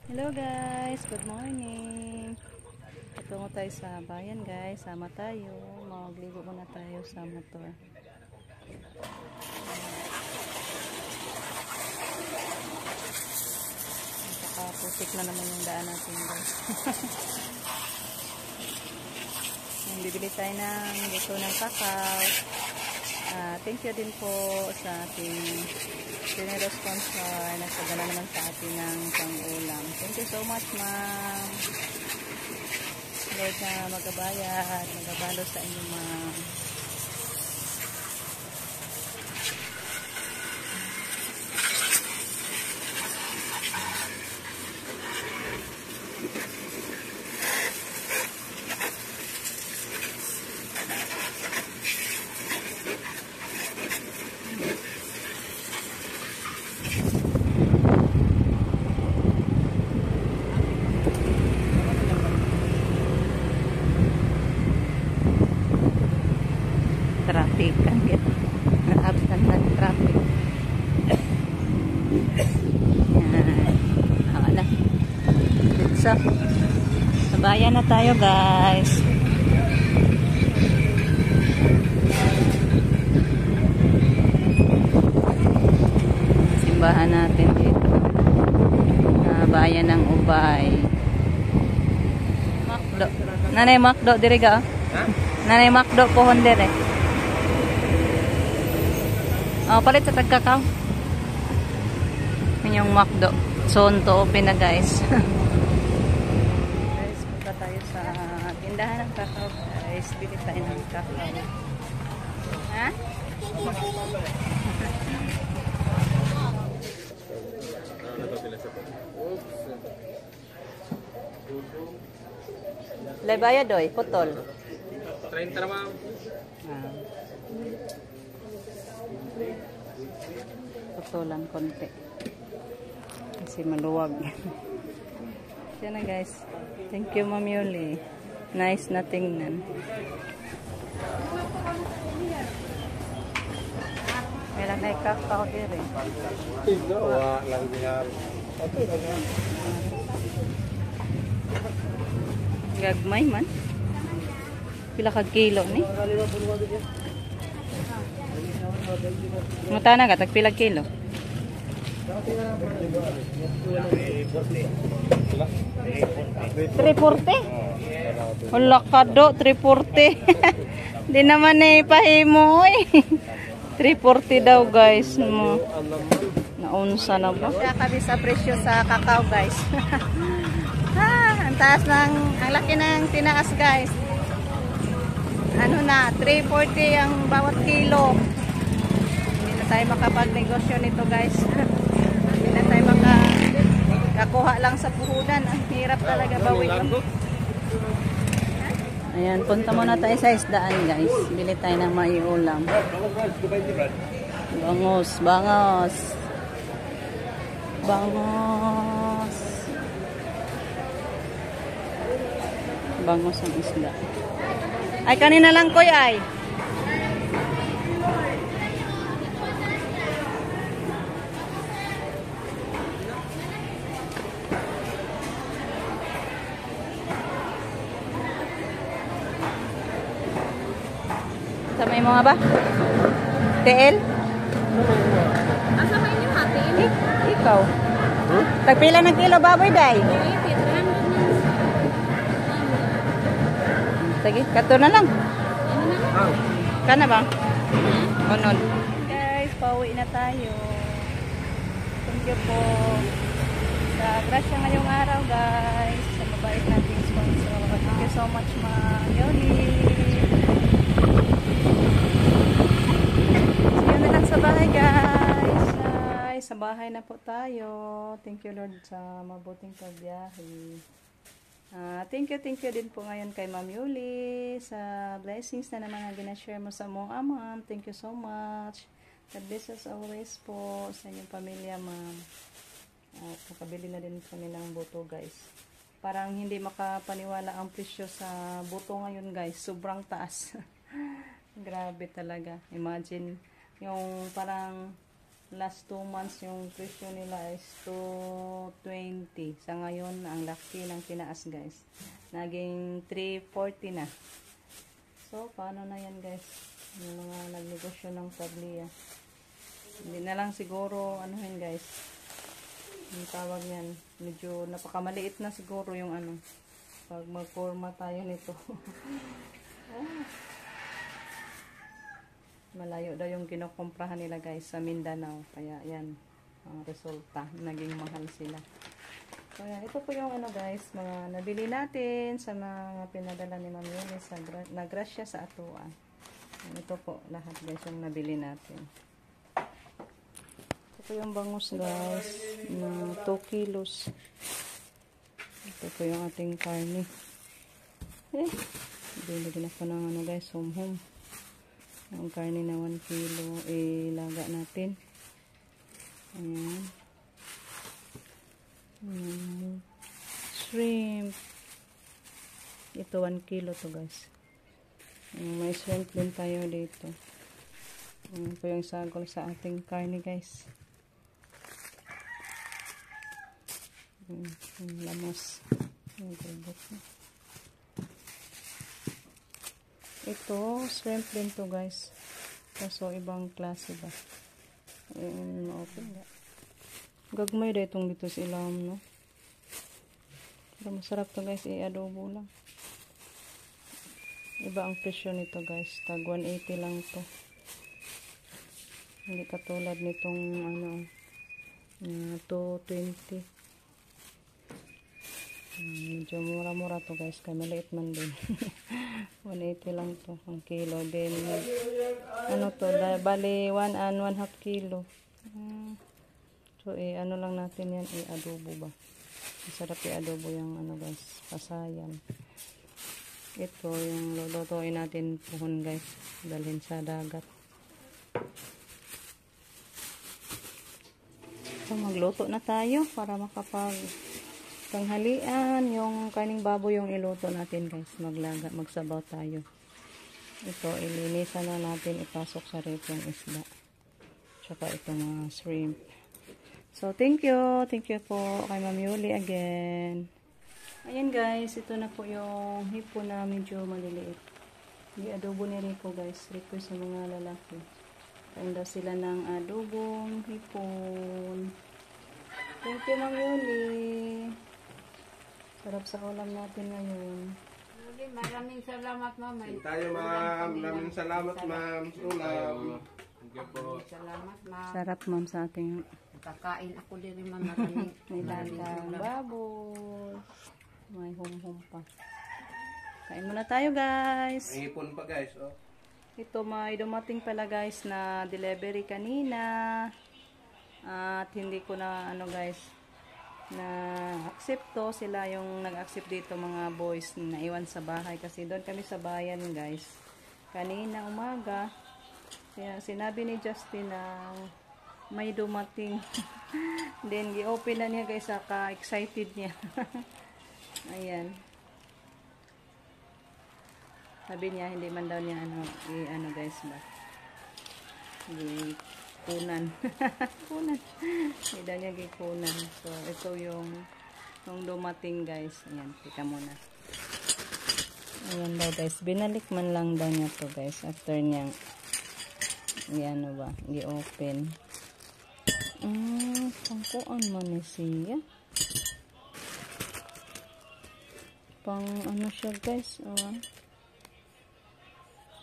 Hello guys, good morning. Patungo tayo sa bayan guys, sama tayo. Magligo muna tayo sa motor. Napakaputik na naman yung daan natin guys. Bibili tayo ng luto ng kakao. Thank you din po sa ating generous sponsor na nagpadala naman sa atin ng pang-ulam. Thank you so much, ma'am. Lord na magabayad, magabalo sa inyo, ma'am. Traffic kan gitu. Naabsan ng traffic. Yan. So, sa bayan na tayo guys. Simbahan natin dito. Bayan ng Ubay. Makdo. Nanay Makdo diri ga? Nanay Makdo po dire. Oh, palit sa tagkakaw. Yung Makdo. Sonto open na guys. Guys, punta tayo sa tindahan ng kakao guys. Bili tayo ng kakao. Ha? Lebaya doy, putol. 30 ma'am. Putulan konti. Kasi maluwag. Yan na guys. Thank you, Ma'am Yuli. Nice na tingnan. Meron na kakao dire. Wala lang niya. Gagmay man. Pila ka kilo ni? Muta na ka, tag pila kilo? 340? Wala ka do, 340. Di naman na ipahimo eh. 340 daw guys. Naunsa na ba? Kakabi sa presyo sa kakao guys. Ang taas ng, ang laki ng tinaas guys. Ano na, 340 ang bawat kilo. Hindi na tayo makapagnegosyo nito guys. Hindi na tayo makakuha lang sa puhunan. Ang hirap talaga bawiin. Ayan, punta muna tayo sa isdaan guys. Bili tayo ng maiulam. Bangos, bangos. Bangos. Bangos ang isda. Ay, kanina lang koy ay. Samay mo nga ba? TL? Asa may inyo hati? Ikaw. Tagpila ng kilo baboy day? Sige, kato na lang. Kana ba? Onon. Guys, pauwi na tayo. Thank you po. Sa grasya ngayong araw guys. Sa mabait nating sponsor. Thank you so much Ma'am Yoli. See you na lang sa bahay guys. Ay, sa bahay na po tayo. Thank you Lord sa mabuting pagbiyahe. Thank you din po ngayon kay Ma'am Yuli sa blessings na naman na ginashare mo sa mga ma'am. Thank you so much. God bless us always po sa inyong pamilya ma'am. At nakabili na din kami ng buto guys. Parang hindi makapaniwala ang presyo sa buto ngayon guys. Sobrang taas. Grabe talaga. Imagine yung parang last 2 months yung presyo nila is 220. Sa ngayon, ang laki ng tinaas guys. Naging 340 na. So, paano na yan guys? Yung mga nagnegosyo ng tablia. Hindi na lang siguro, anuhin guys. Yung tawag yan. Medyo napakamaliit na siguro yung ano. Pag mag-forma tayo nito. Malayo daw yung kinukomprahan nila guys sa Mindanao. Kaya yan, ang resulta. Naging mahal sila. So yan, ito po yung ano guys, mga nabili natin sa mga pinadala ni Ma'am Yuli sa nagrasya sa Atuan. Ito po lahat guys yung nabili natin. Ito po yung bangus guys, na 2 kilos. Ito po yung ating karne. Bili din ako ng ano guys, hum-hum. Ang karne na 1 kilo, ilaga natin. Ayan. Shrimp. Ito 1 kilo to guys. May shrimp din tayo dito. Ayan po yung sagol sa ating karne guys. Yung lamos. Yung gulbot na. Ito, shrimp din to guys. Kaso ibang klase ba. Okay nga. Gagmay da itong dito sa ilam, no? Pero masarap to guys, i-adobo lang. Iba ang presyo nito guys. Tag 180 lang to. Hindi katulad nitong ano, 220. Medyo mura-mura to guys, kaya maliit man din. 180 lang to ang kilo. Then ano to, bali 1 and 1/2 kilo. So ano lang natin yan, i-adobo ba. Masarap i-adobo yung ano guys, pasayan. Ito yung lulutuin natin puhon guys, dalhin sa dagat. So magluto na tayo para makapag tanghalian. Yung kaning baboy yung iluto natin guys, magsabaw tayo. Ito ilinisan na natin, ipasok sa ref yung isda tsaka itong mga shrimp. So thank you po kay Ma'am Yuli again. Ayan guys, ito na po yung hipo na medyo maliliit. Hindi adobo ni Rico guys, request sa mga lalaki. Kain daw sila ng adobong hipon. Thank you Ma'am Yuli. Sarap sa ulam natin ngayon. Maraming salamat, ma'am. Tayo ma'am. Maraming salamat ma'am. Ulam. Thank you po. Salamat, ma'am. Sarap ma'am sa ating Kakain ako din, ma'am. Maraming nilagang baboy. May hum-hum pa. Kain muna tayo guys. May ipon pa guys. Oh. Ito may dumating pala guys na delivery kanina. At hindi ko na ano guys, na accept to. Sila yung nag-accept dito mga boys na iwan sa bahay. Kasi doon kami sa bayan guys. Kanina umaga. Kaya sinabi ni Justin na may dumating. Then i-open na niya guys. Ka-excited niya. Ayan. Sabi niya hindi man daw niya ano guys ba. Kunan. Kunan. Hindi daw niya gikunan. So, ito yung dumating guys. Ayan, tika muna. Ayan daw guys. Binalik man lang daw niya to guys. After niya, ayan ba, i-open. Pangkuan man ni siya. Pang ano siya guys.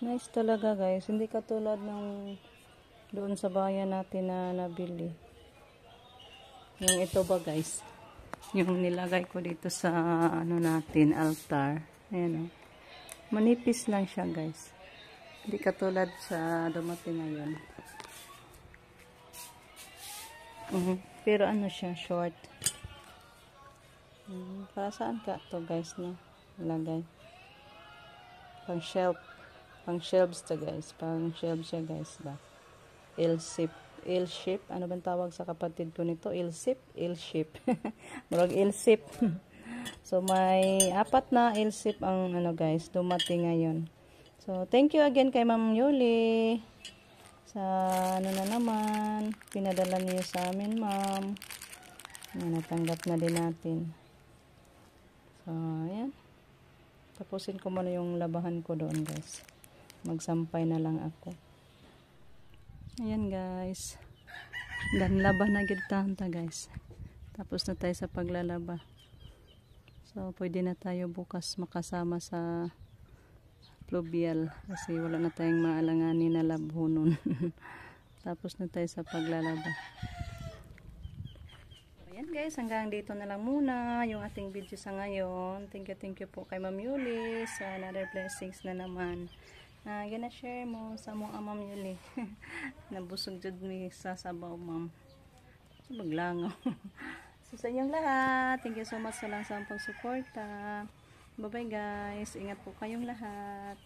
Nice talaga guys. Hindi katulad ng doon sa bayan natin na nabili. Yung ito ba guys, yung nilagay ko dito sa ano natin, altar. Ayan o. Manipis lang siya guys. Hindi katulad sa dumating ngayon. Pero ano siya, short. Para saan ka to guys na ilagay? Pang shelf. Pang shelves to guys. Pang shelves siya guys ba. L-shape. Ano bang tawag sa kapatid ko nito? L-shape. Marag L-shape. So, may 4 na L-shape ang ano guys, dumating ngayon. So, thank you again kay Ma'am Yuli sa ano na naman, pinadala niyo sa amin, ma'am. Yan, natanggap na din natin. So, ayan. Tapusin ko muna yung labahan ko doon, guys. Magsampay na lang ako. Ayan, guys. Dan laba na gitanta, guys. Tapos na tayo sa paglalaba. So, pwede na tayo bukas makasama sa pluvial. Kasi wala na tayong maalanganin na labho nun. Tapos na tayo sa paglalaba. Ayan guys, hanggang dito na lang muna yung ating video sa ngayon. Thank you po kay Ma'am Yuli sa another blessings na naman. Gana share mo sa mga Ma'am Yuli. Nabusog jud mi sa sabaw, ma'am. Maglangaw. So sa inyong lahat, thank you so much sa langsang pagsuporta. Bye bye guys, ingat po kayong lahat.